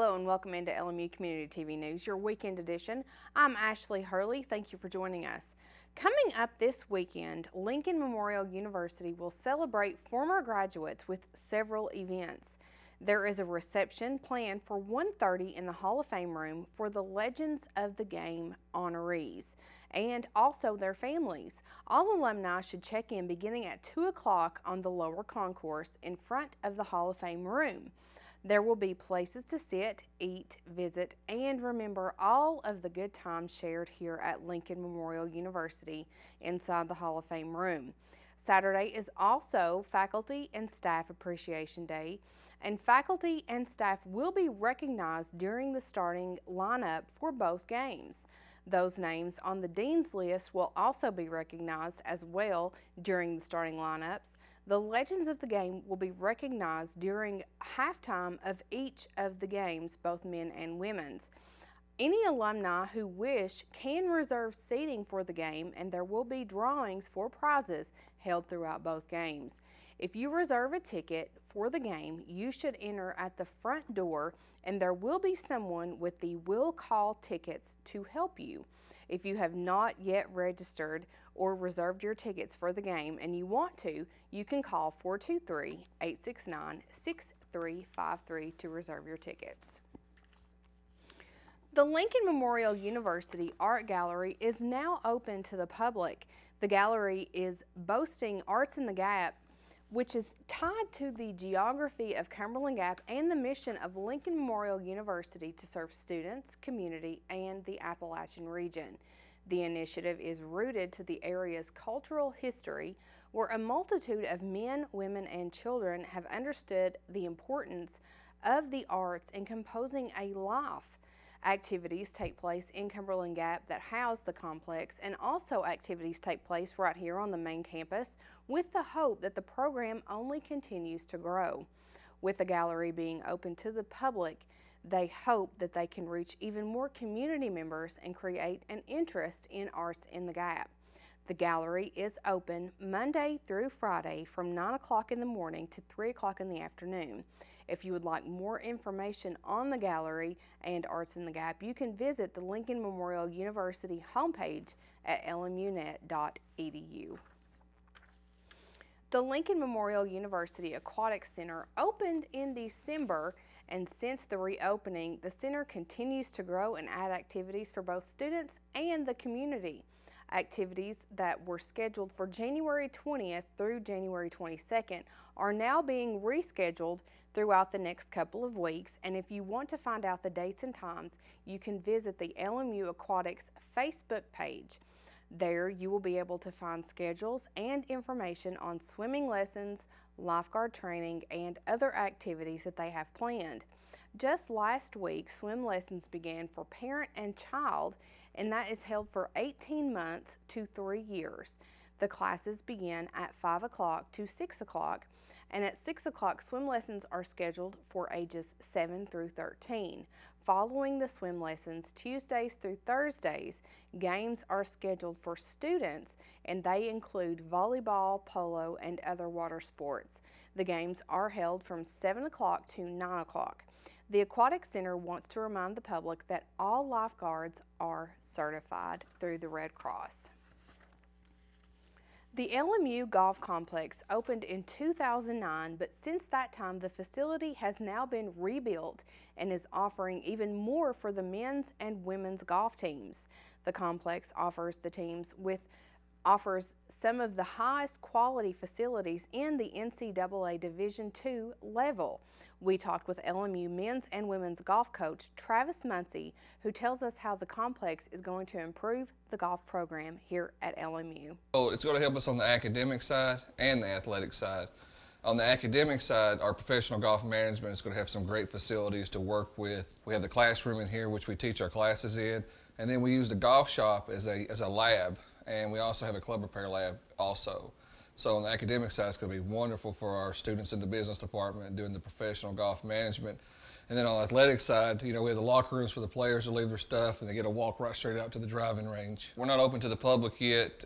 Hello and welcome into LMU Community TV News, your weekend edition. I'm Ashley Hurley. Thank you for joining us. Coming up this weekend, Lincoln Memorial University will celebrate former graduates with several events. There is a reception planned for 1:30 in the Hall of Fame room for the Legends of the Game honorees and also their families. All alumni should check in beginning at 2 o'clock on the lower concourse in front of the Hall of Fame room. There will be places to sit, eat, visit, and remember all of the good times shared here at Lincoln Memorial University inside the Hall of Fame room. Saturday is also Faculty and Staff Appreciation Day, and faculty and staff will be recognized during the starting lineup for both games. Those names on the Dean's list will also be recognized as well during the starting lineups. The Legends of the Game will be recognized during halftime of each of the games, both men and women's. Any alumni who wish can reserve seating for the game, and there will be drawings for prizes held throughout both games. If you reserve a ticket for the game, you should enter at the front door, and there will be someone with the will call tickets to help you. If you have not yet registered or reserved your tickets for the game and you want to, you can call 423-869-6353 to reserve your tickets. The Lincoln Memorial University Art Gallery is now open to the public. The gallery is boasting Arts in the Gap, which is tied to the geography of Cumberland Gap and the mission of Lincoln Memorial University to serve students, community, and the Appalachian region. The initiative is rooted to the area's cultural history, where a multitude of men, women, and children have understood the importance of the arts in composing a life. Activities take place in Cumberland Gap that house the complex, and also activities take place right here on the main campus with the hope that the program only continues to grow. With the gallery being open to the public, they hope that they can reach even more community members and create an interest in Arts in the Gap. The gallery is open Monday through Friday from 9 o'clock in the morning to 3 o'clock in the afternoon. If you would like more information on the gallery and Arts in the Gap, you can visit the Lincoln Memorial University homepage at lmunet.edu. The Lincoln Memorial University Aquatic Center opened in December, and since the reopening, the center continues to grow and add activities for both students and the community. Activities that were scheduled for January 20th through January 22nd are now being rescheduled throughout the next couple of weeks, and if you want to find out the dates and times, you can visit the LMU Aquatics Facebook page. There you will be able to find schedules and information on swimming lessons, lifeguard training, and other activities that they have planned. Just last week, swim lessons began for parent and child, and that is held for 18 months to 3 years. The classes begin at 5 o'clock to 6 o'clock, and at 6 o'clock, swim lessons are scheduled for ages 7 through 13. Following the swim lessons, Tuesdays through Thursdays, games are scheduled for students, and they include volleyball, polo, and other water sports. The games are held from 7 o'clock to 9 o'clock. The Aquatic Center wants to remind the public that all lifeguards are certified through the Red Cross. The LMU Golf Complex opened in 2009, but since that time the facility has now been rebuilt and is offering even more for the men's and women's golf teams. The complex offers some of the highest quality facilities in the NCAA Division II level. We talked with LMU men's and women's golf coach Travis Muncie, who tells us how the complex is going to improve the golf program here at LMU. So it's going to help us on the academic side and the athletic side. On the academic side, our professional golf management is going to have some great facilities to work with. We have the classroom in here, which we teach our classes in, and then we use the golf shop as a lab, and we also have a club repair lab also. So on the academic side, it's going to be wonderful for our students in the business department doing the professional golf management. And then on the athletic side, we have the locker rooms for the players to leave their stuff, and they get to walk right straight out to the driving range. We're not open to the public yet.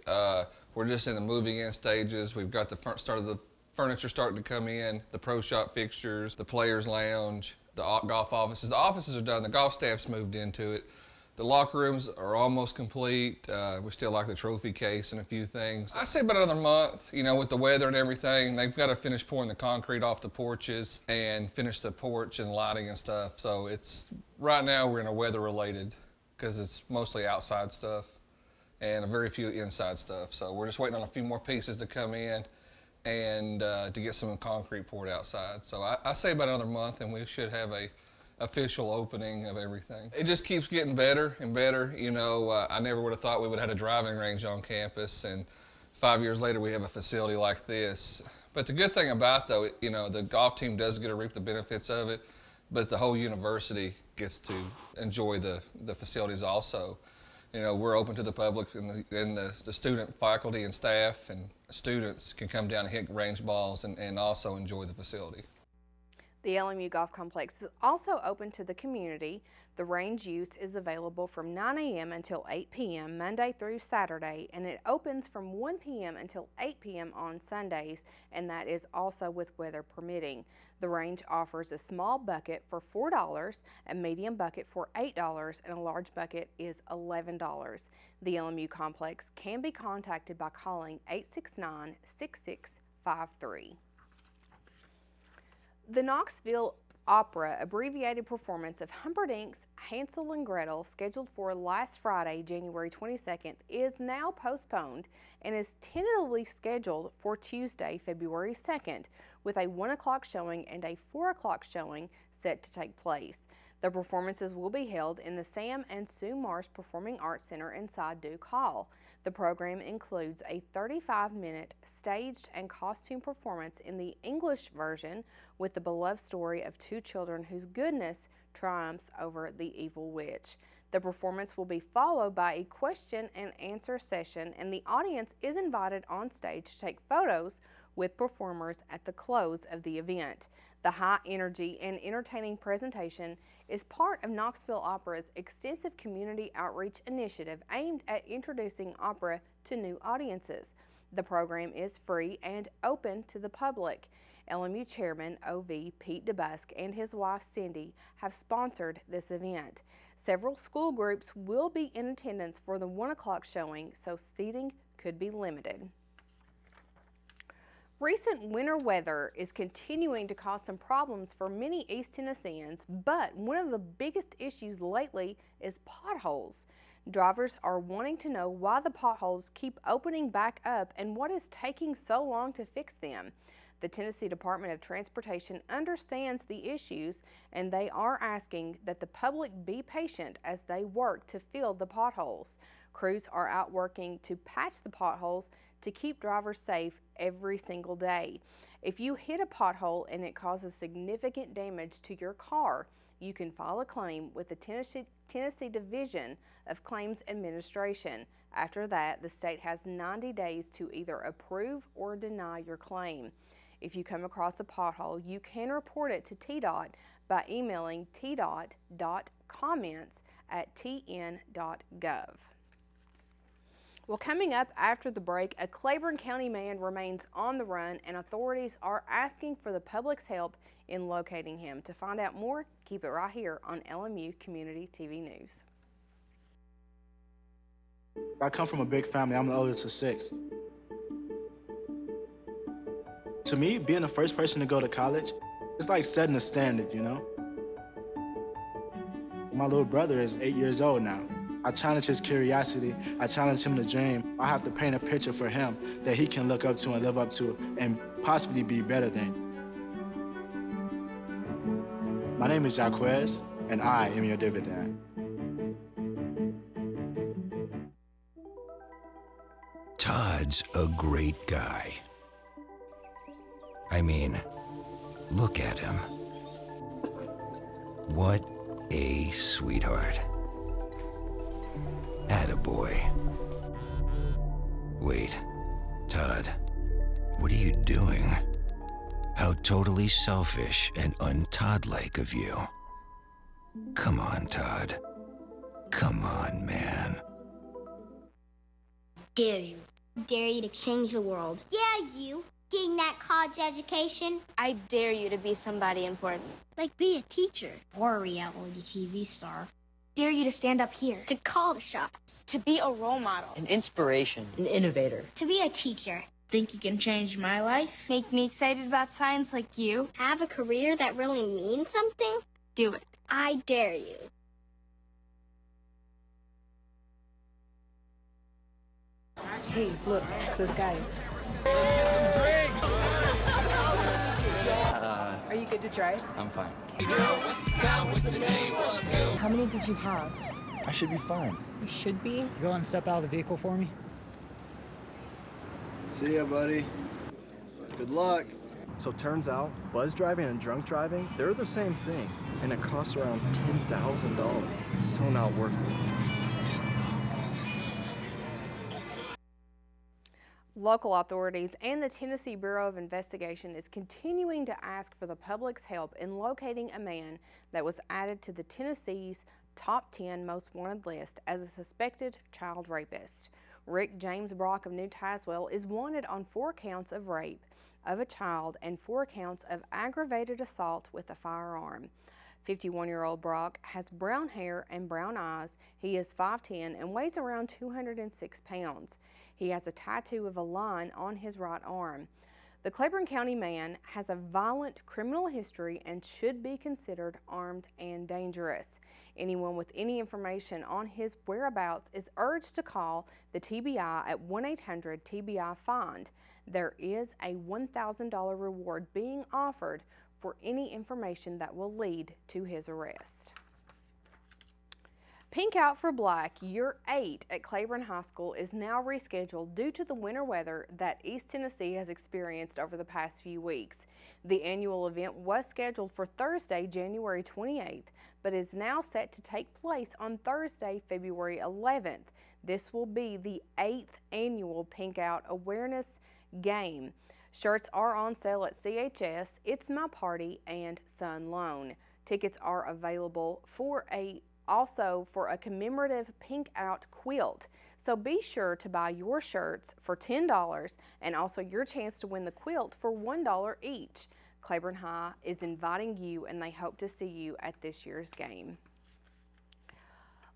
We're just in the moving in stages. We've got the front start of the furniture starting to come in, the pro shop fixtures, the players lounge, the golf offices. The offices are done. The golf staff's moved into it. The locker rooms are almost complete. We still like the trophy case and a few things. I say about another month, you know, with the weather and everything. They've got to finish pouring the concrete off the porches and finish the porch and lighting and stuff. So it's, right now we're in a weather related because it's mostly outside stuff and a very few inside stuff. So we're just waiting on a few more pieces to come in and to get some concrete poured outside. So I say about another month and we should have a official opening of everything. It just keeps getting better and better. You know, I never would have thought we would have had a driving range on campus, and 5 years later we have a facility like this. But the good thing about, though, you know, the golf team does get to reap the benefits of it, but the whole university gets to enjoy the facilities also. You know, we're open to the public, and the student, faculty, and staff and students can come down and hit range balls and also enjoy the facility. The LMU Golf Complex is also open to the community. The range use is available from 9 a.m. until 8 p.m. Monday through Saturday, and it opens from 1 p.m. until 8 p.m. on Sundays, and that is also with weather permitting. The range offers a small bucket for $4, a medium bucket for $8, and a large bucket is $11. The LMU Complex can be contacted by calling 869-6653. The Knoxville Opera abbreviated performance of Humperdinck's Hansel and Gretel, scheduled for last Friday, January 22nd, is now postponed and is tentatively scheduled for Tuesday, February 2nd, with a 1 o'clock showing and a 4 o'clock showing set to take place. The performances will be held in the Sam and Sue Marsh Performing Arts Center inside Duke Hall. The program includes a 35-minute staged and costume performance in the English version with the beloved story of two children whose goodness triumphs over the evil witch. The performance will be followed by a question and answer session, and the audience is invited on stage to take photos with performers at the close of the event. The high energy and entertaining presentation is part of Knoxville Opera's extensive community outreach initiative aimed at introducing opera to new audiences. The program is free and open to the public. LMU Chairman O.V. Pete DeBusk and his wife Cindy have sponsored this event. Several school groups will be in attendance for the 1 o'clock showing, so seating could be limited. Recent winter weather is continuing to cause some problems for many East Tennesseans, but one of the biggest issues lately is potholes. Drivers are wanting to know why the potholes keep opening back up and what is taking so long to fix them. The Tennessee Department of Transportation understands the issues, and they are asking that the public be patient as they work to fill the potholes. Crews are out working to patch the potholes to keep drivers safe every single day. If you hit a pothole and it causes significant damage to your car, you can file a claim with the Tennessee Division of Claims Administration. After that, the state has 90 days to either approve or deny your claim. If you come across a pothole, you can report it to TDOT by emailing tdot.comments@tn.gov. Well, coming up after the break, a Claiborne County man remains on the run, and authorities are asking for the public's help in locating him. To find out more, keep it right here on LMU Community TV News. I come from a big family. I'm the oldest of 6. To me, being the first person to go to college, it's like setting a standard, you know? My little brother is 8 years old now. I challenge his curiosity. I challenge him to dream. I have to paint a picture for him that he can look up to and live up to and possibly be better than. My name is Jaquez, and I am your dividend. Todd's a great guy. I mean, look at him. What a sweetheart. Attaboy. Wait, Todd, what are you doing? How totally selfish and un-Todd-like of you. Come on, Todd. Come on, man. Dare you. Dare you to change the world. Yeah, you. getting that college education. I dare you to be somebody important. Like be a teacher or a reality TV star. Dare you to stand up here. To call the shots. To be a role model. An inspiration. An innovator. To be a teacher. Think you can change my life? Make me excited about science like you. Have a career that really means something? Do it. I dare you. Hey, look, it's those guys. Get some drinks! Are you good to drive? I'm fine. How many did you have? I should be fine. You should be. Go and step out of the vehicle for me. See ya, buddy. Good luck. So turns out, buzz driving and drunk driving, they're the same thing, and it costs around $10,000. So not worth it. Local authorities and the Tennessee Bureau of Investigation is continuing to ask for the public's help in locating a man that was added to the Tennessee's top 10 most wanted list as a suspected child rapist. Rick James Brock of New Tazewell is wanted on 4 counts of rape of a child and 4 counts of aggravated assault with a firearm. 51-year-old Brock has brown hair and brown eyes. He is 5'10" and weighs around 206 pounds. He has a tattoo of a lion on his right arm. The Claiborne County man has a violent criminal history and should be considered armed and dangerous. Anyone with any information on his whereabouts is urged to call the TBI at 1-800-TBI-FIND. There is a $1,000 reward being offered for any information that will lead to his arrest. Pink Out for Black Year 8 at Claiborne High School is now rescheduled due to the winter weather that East Tennessee has experienced over the past few weeks. The annual event was scheduled for Thursday, January 28th, but is now set to take place on Thursday, February 11th. This will be the 8th annual Pink Out Awareness Game. Shirts are on sale at CHS, It's My Party, and Sun Loan. Tickets are available also for a commemorative Pink Out quilt. So be sure to buy your shirts for $10 and also your chance to win the quilt for $1 each. Claiborne High is inviting you and they hope to see you at this year's game.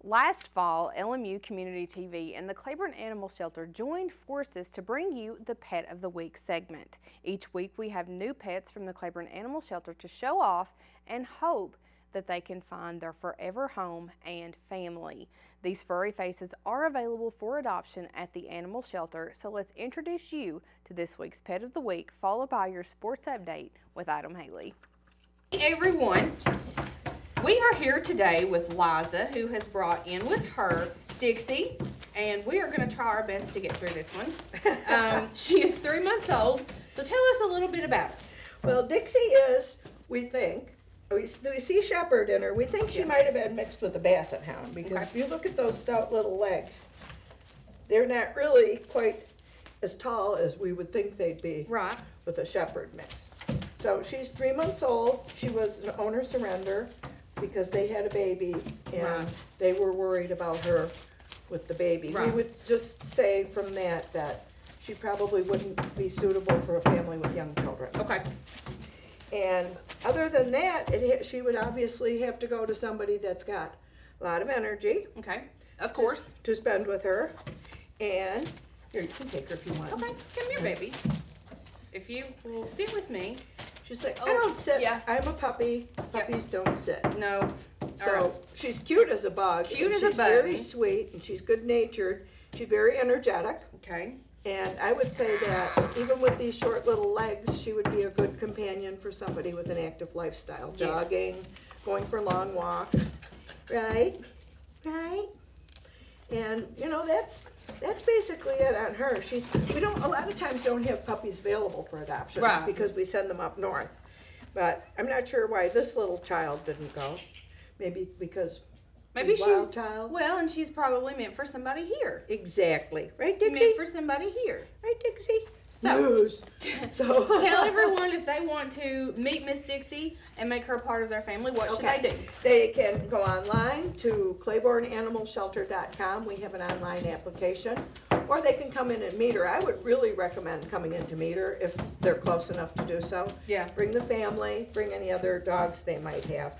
Last fall, LMU Community TV and the Claiborne Animal Shelter joined forces to bring you the Pet of the Week segment. Each week we have new pets from the Claiborne Animal Shelter to show off and hope that they can find their forever home and family. These furry faces are available for adoption at the animal shelter, so let's introduce you to this week's Pet of the Week, followed by your sports update with Adam Haley. Hey everyone, we are here today with Liza, who has brought in with her Dixie, and we are going to try our best to get through this one. She is 3 months old, so tell us a little bit about her. Well, Dixie is, we think, we see shepherd in her. We think she might have been mixed with a basset hound because if you look at those stout little legs, they're not really quite as tall as we would think they'd be with a shepherd mix. So she's 3 months old. She was an owner surrender because they had a baby and they were worried about her with the baby. We would just say from that she probably wouldn't be suitable for a family with young children. Okay. And other than that, she would obviously have to go to somebody that's got a lot of energy. Okay, of course. To spend with her. And here, you can take her if you want. Okay, come here, baby. If you will sit with me. She's like, I don't sit. Yeah. I'm a puppy. Puppies don't sit. No. So she's cute as a bug. Cute as a bug. She's very sweet and she's good-natured. She's very energetic. Okay. And I would say that even with these short little legs, she would be a good companion for somebody with an active lifestyle. Jogging, going for long walks, right? And you know, that's basically it on her. We don't a lot of times don't have puppies available for adoption because we send them up north. But I'm not sure why this little child didn't go. Maybe because she's wild child. Well, and she's probably meant for somebody here. Exactly. Right, Dixie? Meant for somebody here. Right, Dixie? So, so tell everyone if they want to meet Miss Dixie and make her part of their family, what should they do? They can go online to claiborneanimalshelter.com. We have an online application. Or they can come in and meet her. I would really recommend coming in to meet her if they're close enough to do so. Yeah. Bring the family, bring any other dogs they might have.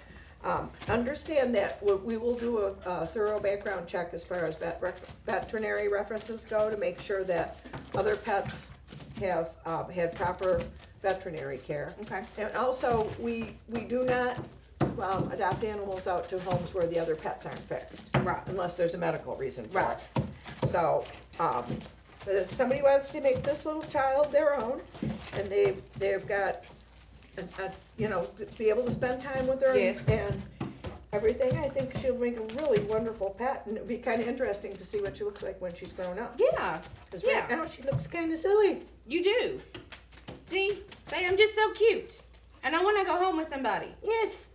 Understand that we will do a thorough background check as far as veterinary references go to make sure that other pets have had proper veterinary care. Okay. And also, we do not adopt animals out to homes where the other pets aren't fixed. Right. Unless there's a medical reason for Right. it. So, but if somebody wants to make this little child their own, and they've got, you know, to be able to spend time with her Yes. and everything, I think she'll make a really wonderful pet, and it'd be kind of interesting to see what she looks like when she's grown up. Yeah. Because Yeah. right now she looks kind of silly. You do. See? Say I'm just so cute. And I want to go home with somebody. Yes.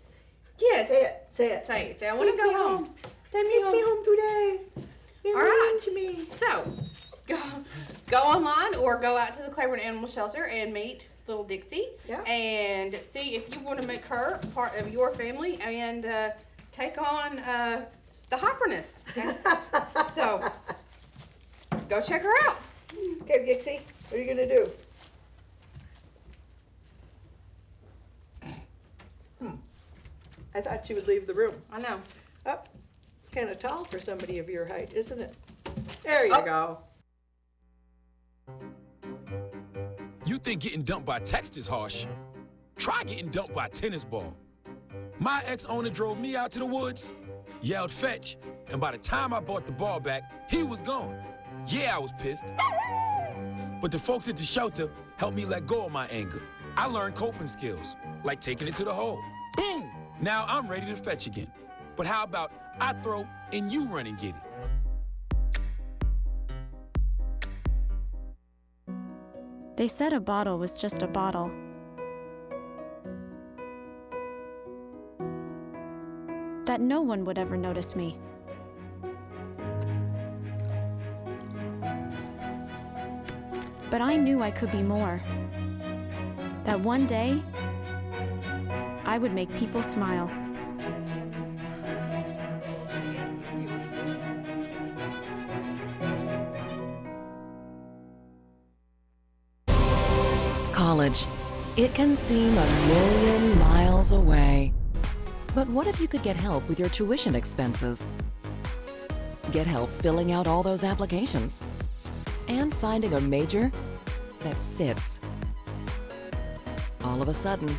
Yes. Say it. Say it. Say it. Say I want to Take go me home. Take me Take home. me home today. You're All right. mean to me. So, go online or go out to the Claiborne Animal Shelter and meet little Dixie. Yeah. And see if you want to make her part of your family and take on the hopperness. So, go check her out. Okay, Dixie, what are you gonna do? I thought she would leave the room. I know. Oh, kind of tall for somebody of your height, isn't it? There you go. You think getting dumped by text is harsh? Try getting dumped by a tennis ball. My ex-owner drove me out to the woods, yelled fetch, and by the time I brought the ball back, he was gone. Yeah, I was pissed. But the folks at the shelter helped me let go of my anger. I learned coping skills, like taking it to the hole. Boom! Now I'm ready to fetch again. But how about I throw and you run and get it? They said a bottle was just a bottle. That no one would ever notice me. But I knew I could be more. That one day, I would make people smile. College. It can seem a million miles away. But what if you could get help with your tuition expenses? Get help filling out all those applications and finding a major that fits. All of a sudden,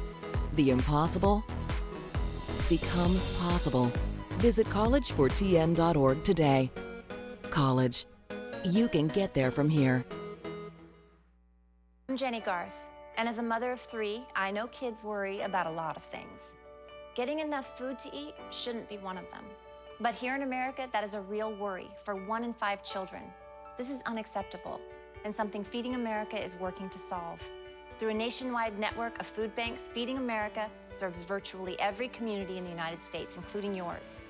the impossible becomes possible. Visit collegefortn.org today. College. You can get there from here. I'm Jenny Garth, and as a mother of 3, I know kids worry about a lot of things. Getting enough food to eat shouldn't be one of them. But here in America, that is a real worry for 1 in 5 children. This is unacceptable, and something Feeding America is working to solve. Through a nationwide network of food banks, Feeding America serves virtually every community in the United States, including yours.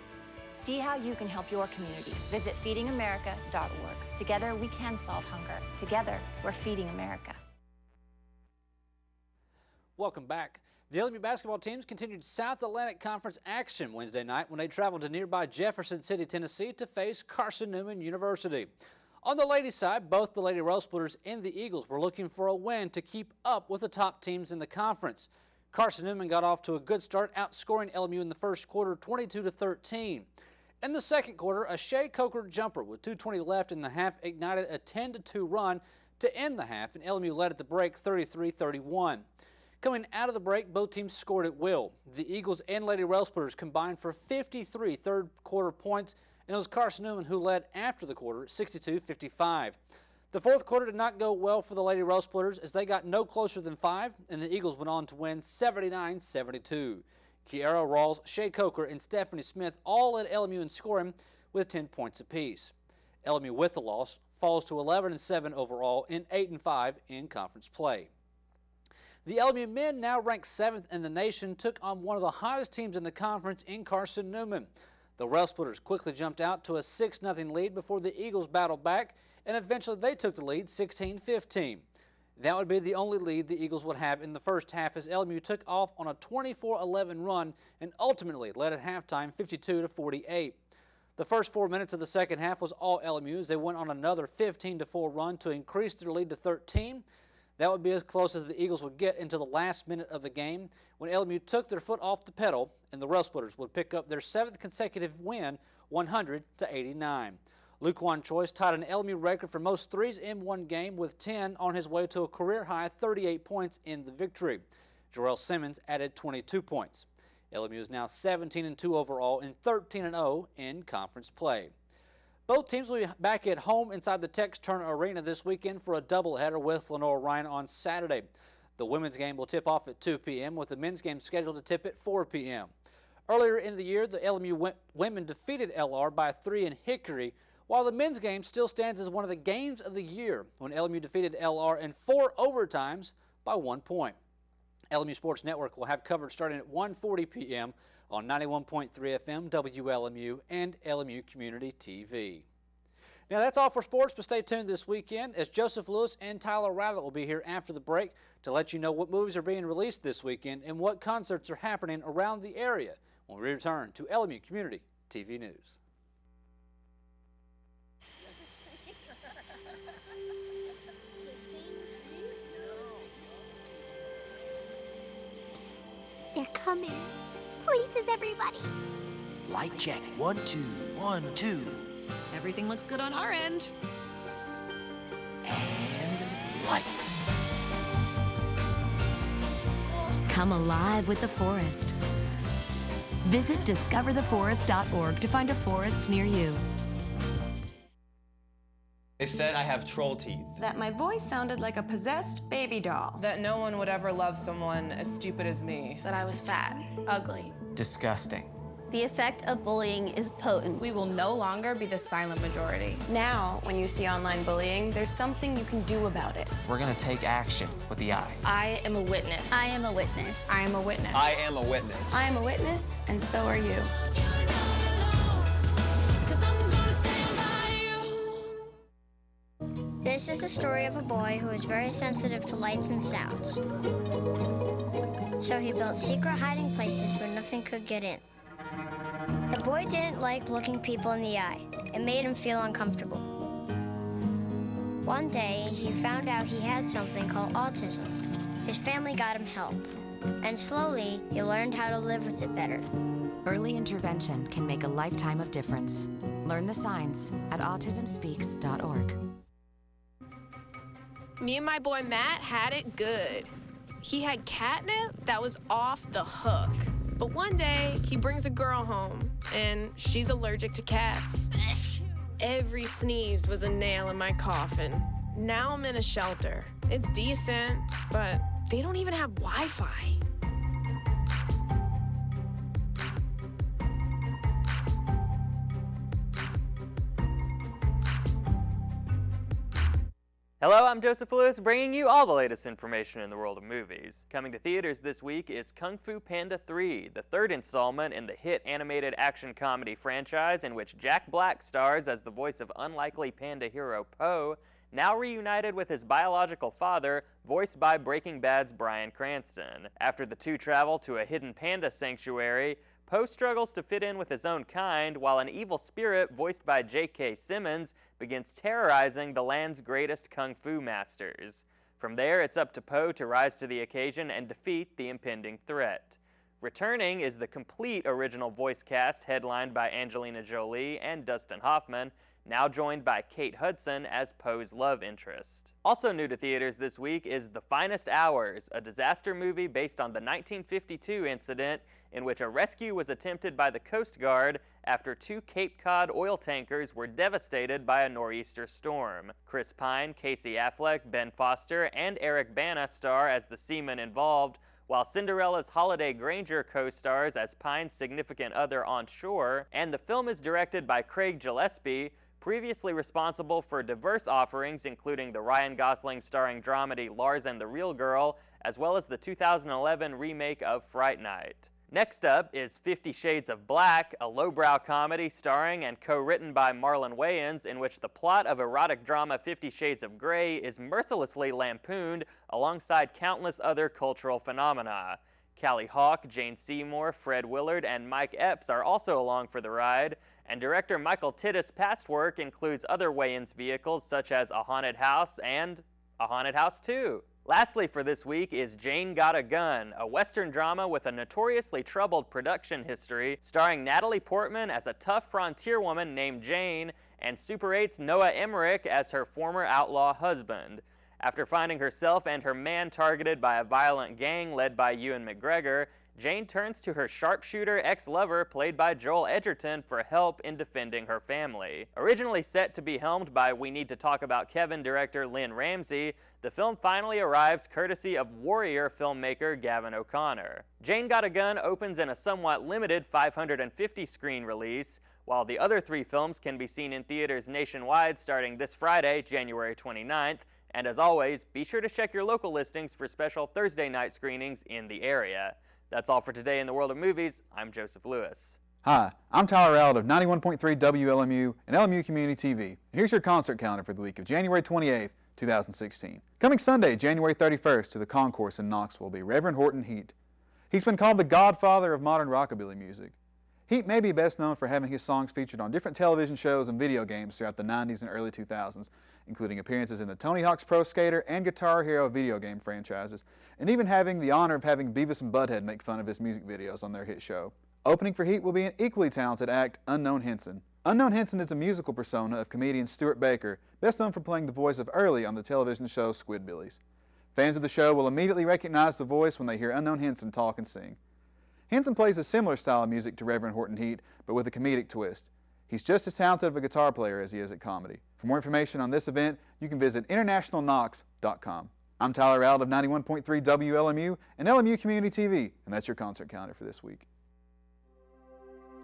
See how you can help your community. Visit feedingamerica.org. Together, we can solve hunger. Together, we're Feeding America. Welcome back. The LMU basketball teams continued South Atlantic Conference action Wednesday night when they traveled to nearby Jefferson City, Tennessee to face Carson-Newman University. On the ladies' side, both the Lady Rowsplitters and the Eagles were looking for a win to keep up with the top teams in the conference. Carson-Newman got off to a good start, outscoring LMU in the first quarter 22-13. In the second quarter, a Shea Coker jumper with 2:20 left in the half ignited a 10-2 run to end the half, and LMU led at the break 33-31. Coming out of the break, both teams scored at will. The Eagles and Lady Rowsplitters combined for 53 third quarter points, and it was Carson-Newman who led after the quarter, 62-55. The fourth quarter did not go well for the Lady Rowsplitters as they got no closer than 5, and the Eagles went on to win 79-72. Kiara Rawls, Shea Coker, and Stephanie Smith all led LMU in scoring with 10 points apiece. LMU, with the loss, falls to 11-7 overall and 8-5 in conference play. The LMU men, now ranked 7th in the nation, took on one of the hottest teams in the conference in Carson-Newman. The Rowsplitters quickly jumped out to a 6-0 lead before the Eagles battled back, and eventually they took the lead 16-15. That would be the only lead the Eagles would have in the first half as LMU took off on a 24-11 run and ultimately led at halftime 52-48. The first 4 minutes of the second half was all LMU as they went on another 15-4 run to increase their lead to 13. That would be as close as the Eagles would get until the last minute of the game when LMU took their foot off the pedal and the Rail Splitters would pick up their 7th consecutive win, 100-89. Luquan Choice tied an LMU record for most threes in one game with 10 on his way to a career-high 38 points in the victory. Jarrell Simmons added 22 points. LMU is now 17-2 overall and 13-0 in conference play. Both teams will be back at home inside the Tex Turner Arena this weekend for a doubleheader with Lenore Ryan on Saturday. The women's game will tip off at 2 p.m. with the men's game scheduled to tip at 4 p.m. Earlier in the year, the LMU women defeated LR by 3 in Hickory, while the men's game still stands as one of the games of the year when LMU defeated LR in 4 overtimes by 1 point. LMU Sports Network will have coverage starting at 1:40 p.m. on 91.3 FM, WLMU, and LMU Community TV. Now that's all for sports, but stay tuned this weekend as Joseph Lewis and Tyler Rowlett will be here after the break to let you know what movies are being released this weekend and what concerts are happening around the area when we return to LMU Community TV News. They're coming. Places, everybody. Light check. 1, 2, 1, 2. Everything looks good on our end. And lights. Come alive with the forest. Visit discovertheforest.org to find a forest near you. They said I have troll teeth. That my voice sounded like a possessed baby doll. That no one would ever love someone as stupid as me. That I was fat, ugly. Disgusting. The effect of bullying is potent. We will no longer be the silent majority. Now, when you see online bullying, there's something you can do about it. We're gonna take action with the I. I am a witness. I am a witness. I am a witness. I am a witness. I am a witness, and so are you. This is the story of a boy who is very sensitive to lights and sounds. So he built secret hiding places where nothing could get in. The boy didn't like looking people in the eye. It made him feel uncomfortable. One day, he found out he had something called autism. His family got him help, and slowly, he learned how to live with it better. Early intervention can make a lifetime of difference. Learn the signs at autismspeaks.org. Me and my boy Matt had it good. He had catnip that was off the hook. But one day, he brings a girl home, and she's allergic to cats. Every sneeze was a nail in my coffin. Now I'm in a shelter. It's decent, but they don't even have Wi-Fi. Hello, I'm Joseph Lewis, bringing you all the latest information in the world of movies. Coming to theaters this week is Kung Fu Panda 3, the third installment in the hit animated action comedy franchise in which Jack Black stars as the voice of unlikely panda hero Po, now reunited with his biological father, voiced by Breaking Bad's Bryan Cranston. After the two travel to a hidden panda sanctuary, Po struggles to fit in with his own kind, while an evil spirit, voiced by J.K. Simmons, begins terrorizing the land's greatest kung fu masters. From there, it's up to Po to rise to the occasion and defeat the impending threat. Returning is the complete original voice cast headlined by Angelina Jolie and Dustin Hoffman, now joined by Kate Hudson as Poe's love interest. Also new to theaters this week is The Finest Hours, a disaster movie based on the 1952 incident in which a rescue was attempted by the Coast Guard after 2 Cape Cod oil tankers were devastated by a nor'easter storm. Chris Pine, Casey Affleck, Ben Foster, and Eric Bana star as the seamen involved, while Cinderella's Holiday Granger co-stars as Pine's significant other on shore, and the film is directed by Craig Gillespie, previously responsible for diverse offerings including the Ryan Gosling starring dramedy Lars and the Real Girl, as well as the 2011 remake of Fright Night. Next up is 50 Shades of Black, a lowbrow comedy starring and co-written by Marlon Wayans, in which the plot of erotic drama 50 Shades of Grey is mercilessly lampooned alongside countless other cultural phenomena. Callie Hawk, Jane Seymour, Fred Willard, and Mike Epps are also along for the ride, And director Michael Titus' past work includes other Wayans vehicles such as A Haunted House and A Haunted House 2. Lastly for this week is Jane Got a Gun, a Western drama with a notoriously troubled production history, starring Natalie Portman as a tough frontier woman named Jane and Super 8's Noah Emmerich as her former outlaw husband. After finding herself and her man targeted by a violent gang led by Ewan McGregor, Jane turns to her sharpshooter ex-lover, played by Joel Edgerton, for help in defending her family. Originally set to be helmed by We Need to Talk About Kevin director Lynn Ramsey, the film finally arrives courtesy of Warrior filmmaker Gavin O'Connor. Jane Got a Gun opens in a somewhat limited 550-screen release, while the other 3 films can be seen in theaters nationwide starting this Friday, January 29th, and as always, be sure to check your local listings for special Thursday night screenings in the area. That's all for today in the world of movies. I'm Joseph Lewis. Hi, I'm Tyler Rowlett of 91.3 WLMU and LMU Community TV. And here's your concert calendar for the week of January 28th, 2016. Coming Sunday, January 31st, to the Concourse in Knoxville will be Reverend Horton Heat. He's been called the godfather of modern rockabilly music. Heat may be best known for having his songs featured on different television shows and video games throughout the 90s and early 2000s, including appearances in the Tony Hawk's Pro Skater and Guitar Hero video game franchises, and even having the honor of having Beavis and Butthead make fun of his music videos on their hit show. Opening for Heat will be an equally talented act, Unknown Henson. Unknown Henson is a musical persona of comedian Stuart Baker, best known for playing the voice of Hurley on the television show Squidbillies. Fans of the show will immediately recognize the voice when they hear Unknown Henson talk and sing. Henson plays a similar style of music to Reverend Horton Heat, but with a comedic twist. He's just as talented of a guitar player as he is at comedy. For more information on this event, you can visit internationalknox.com. I'm Tyler Rowlett of 91.3 WLMU and LMU Community TV, and that's your concert calendar for this week.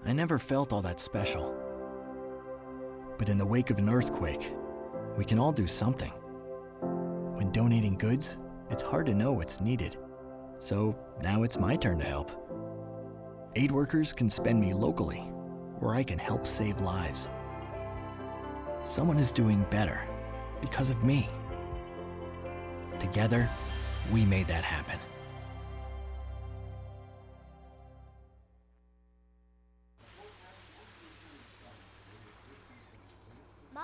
I never felt all that special. But in the wake of an earthquake, we can all do something. When donating goods, it's hard to know what's needed. So now it's my turn to help. Aid workers can spend me locally, where I can help save lives. Someone is doing better because of me. Together, we made that happen. Ma.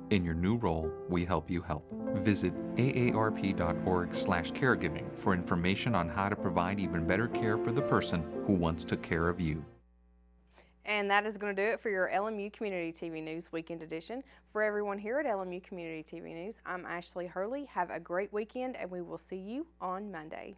In your new role, we help you help. Visit aarp.org/caregiving for information on how to provide even better care for the person who once took care of you. And that is going to do it for your LMU Community TV News Weekend Edition. For everyone here at LMU Community TV News, I'm Ashley Hurley. Have a great weekend, and we will see you on Monday.